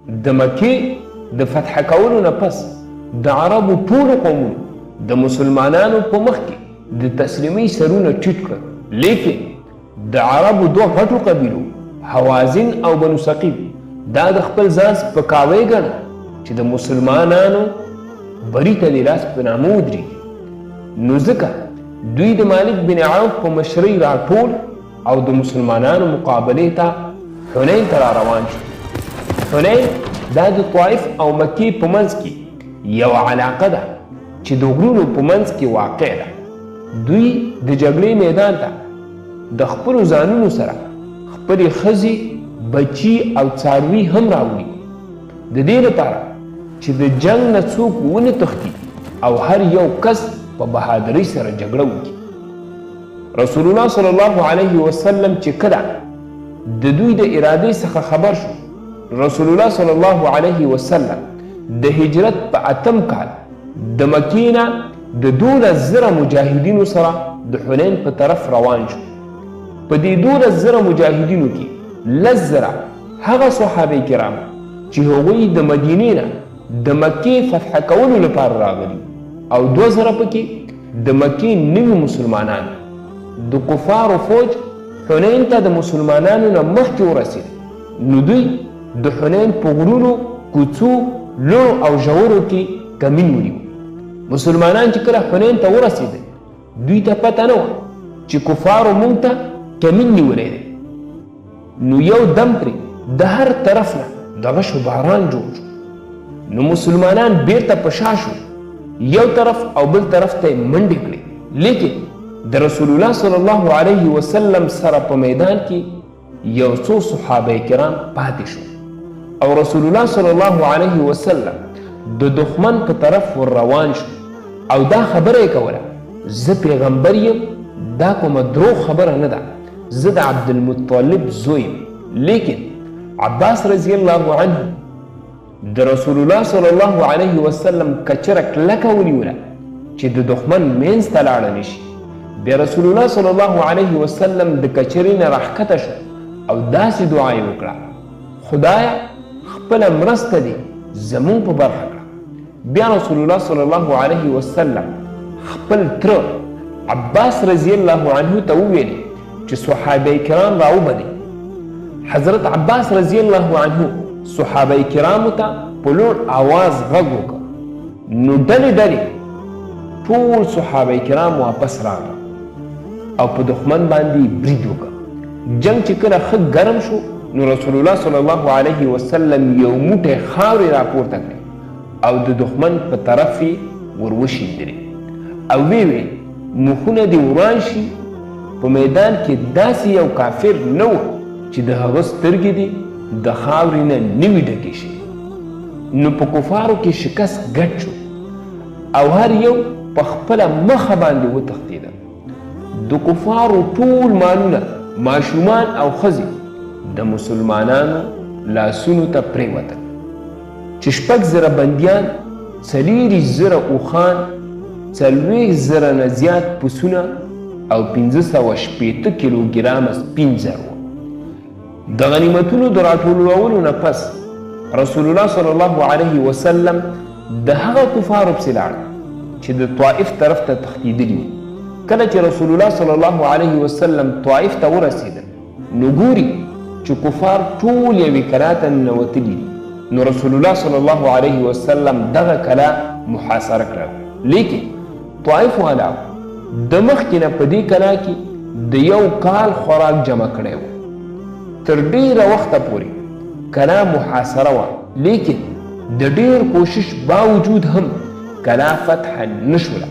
د مکې د فتح کولو نه پس د عربو ټولو قومونو د مسلمانانو په مخ کې د تسلیمۍ سرونه ټیټ کړل، لیکن د عربو دوه غټو قبیلو حوازن او بنو ثقیف دا د خپل ځان سپکاوی ګڼه چې د مسلمانانو بری ته د لاس په نامه ودرېږي. نو ځکه دوی د مالک بن عوف په مشرۍ راټول او د مسلمانانو مقابلې ته حنین ته را روان شو. حنین دا د طائف او مکې په منځ کې یو علاقه ده چې د غرونو په منځ کې واقع ده. دوی د جګړې میدان ته د خپلو ځانونو سره خپلې ښځې، بچي او څاروي هم راوړي د دې لپاره چې د جنگ نه څوک ونه تښتي او هر یو کس په بهادرۍ سره جګړه وکړي. رسول الله صلی الله علیه وسلم چې کله د دوی د ارادې څخه خبر شو، رسول الله صلی الله علیه وسلم د هجرت په 8م کال د مکې نه د 12,000 مجاهدینو سره د حنین په طرف روان شو. په دې 12,000 مجاهدینو کې 10,000 هغه صحابه کرام چې هغوی د مدینې نه د مکې فتح کولو لپاره راغلي او 2,000 پکې د مکې نوي مسلمانان. د کفارو فوج حنین ته د مسلمانانو نه مخکې ورسېد، نو دوی د حنین په غرونو، کوڅو، لوړو او ژورو کې کمین ونیو. مسلمانان چې کله حنین ته ورسېدل، دوی ته پته نه وه چې کفارو موږ ته کمین نیولی دی. نو یو دم پرې د هر طرف نه د غشو باران جوړ شو. نو مسلمانان بیرته په شا شو، یو طرف او بل طرف ته منډې کړې، لیکن د رسول الله صلی الله علیه وسلم سره په میدان کې یو څو صحابه کرام پاتې شو او رسول الله صلی الله علیه وسلم د دښمن په طرف ور روان شو او دا خبره یې کوله، زه پیغمبر یم، دا کومه دروغ خبره نه ده، زه د عبدالمطلب زوی یم. لیکن عباس رضی الله عنه د رسول الله صلی الله علیه وسلم کچره کلکه ونیوله چې د دښمن منځ ته لاړه نشي. بیا رسول الله صلی الله علیه وسلم د کچرې نه راښکته شو او داسې دعا یې وکړه، خدایه خپله مرسته دې زمونږ په برخه کړه. بیا رسول الله صلی الله علیه وسلم خپل تره عباس رضی الله عنه ته وویل چې صحابه کرام راوبلئ. حضرت عباس رضی الله عنه صحابه کرامو ته په لوړ آواز غږ وکړ، نو ډلې ډلې ټول صحابه کرام واپس راغله او په دښمن باندې برید وکړ. جنگ چې کله ښه ګرم شو، نو رسول الله صلی الله علیه وسلم یو موټی خاورې راپورته کړې او د دښمن په طرف یې ور وشیندلې او ویې ویل مخونه دې وران شي. په میدان کې داسې یو کافر نه و چې د هغه سترګې دې د خاورې نه نوي ډکې شي. نو په کفارو کې شکست ګډ شو او هر یو په خپله مخه باندې وتښتېده. د کفارو ټول مالونه، ماشومان او ښځې د مسلمانانو لاسونو ته پرېوتل چې 6,000 بندیان، 40,000 اوښان، 40,000 نه زیات پسونه او 580 کیلوګرامه سپین زر وو. د غنیمتونو د راټولولو نه پس رسول الله صلی الله علیه وسلم د هغه کفارو پسې لاړ چې د طائف طرف ته تښتېدلي وو. کله چې رسول الله صلی الله علیه وسلم طائف ته ورسېدل، نو ګوري چې کفار ټول یوې کلا ته ننوتلي دي. نو رسول الله صلی الله علیه وسلم دغه کلا محاصره کړه، لیکن طائف والاو د مخکې نه په دې کلا کې د یو کال خوراک جمع کړی و. تر ډیره وخته پورې کلا محاصره وه، لیکن د ډیر کوشش باوجود هم کلا فتح نشوله.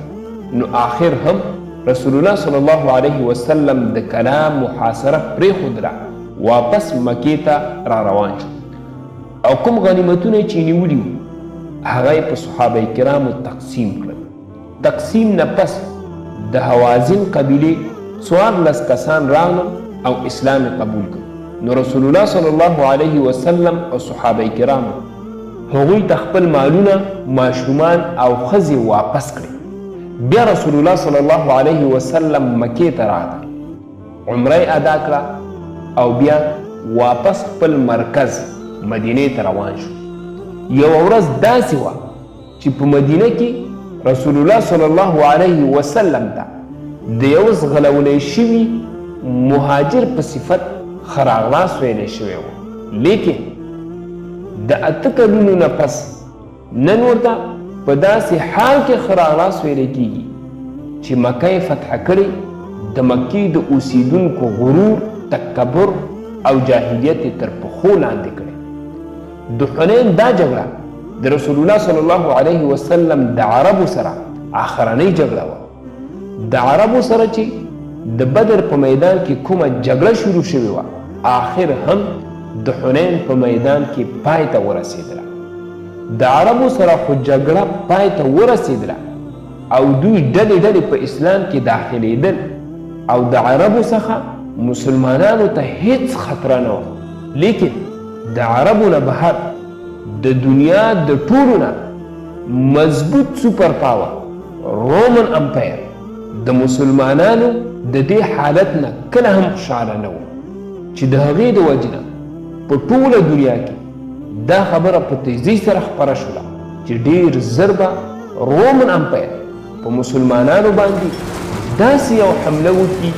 نو آخر هم رسول الله صلی الله علیه وسلم د کلا محاصره پرېښودله، واپس مکې ته را روان شو او کوم غنیمتونه چې نیولي وو هغه یې په صحابه کرامو تقسیم کړل. تقسیم نه پس د حوازن قبیلې 14 کسان راغلل او اسلام قبول کړ. نو رسول الله صلی الله علیه وسلم او صحابه کرامو هغوی ته خپل مالونه، ماشومان او ښځې واپس کړي. بیا رسول الله صلی الله علیه وسلم مکې ته راغی، عمره ادا کړه او بیا واپس خپل مرکز مدینې ته روان شو. یوه ورځ داسې وه چې په مدینه کې رسول الله صلی الله علیه وسلم ته د یو ځغلولی شوي مهاجر په صفت ښه راغلاست ویلی شوی و. لیکن د 8 کلونو نه پس نن ورته په داسې حال کې ښه راغلاست ویلی کېږي چې مکه یې فتح کړې، د مکې د اوسیدونکو غرور، تکبر او جاهلیت یې تر پښو لاندې کړې. د حنین دا جګړه د رسول الله صلی الله علیه وسلم د عربو سره آخرنۍ جګړه وه. د عربو سره چې د بدر په میدان کې کومه جګړه شروع شوې وه، آخر هم د حنین په میدان کې پای ته ورسېدله. د عربو سره خو جګړه پای ته ورسېدله او دوی ډلې ډلې په اسلام کې داخلېدل او د عربو څخه مسلمانانو ته هیڅ خطره نه وه. لیکن د عربو نه بهر د دنیا د ټولو نه مضبوط سوپر پاور رومن امپایر د مسلمانانو د دې حالت نه کله هم خوشحاله نه و چې د هغې د وجې نه په ټوله دنیا کې دا خبره په تیزۍ سره خپره شوله چې ډېر زر به رومن امپایر په مسلمانانو باندې داسې یو حمله وکړي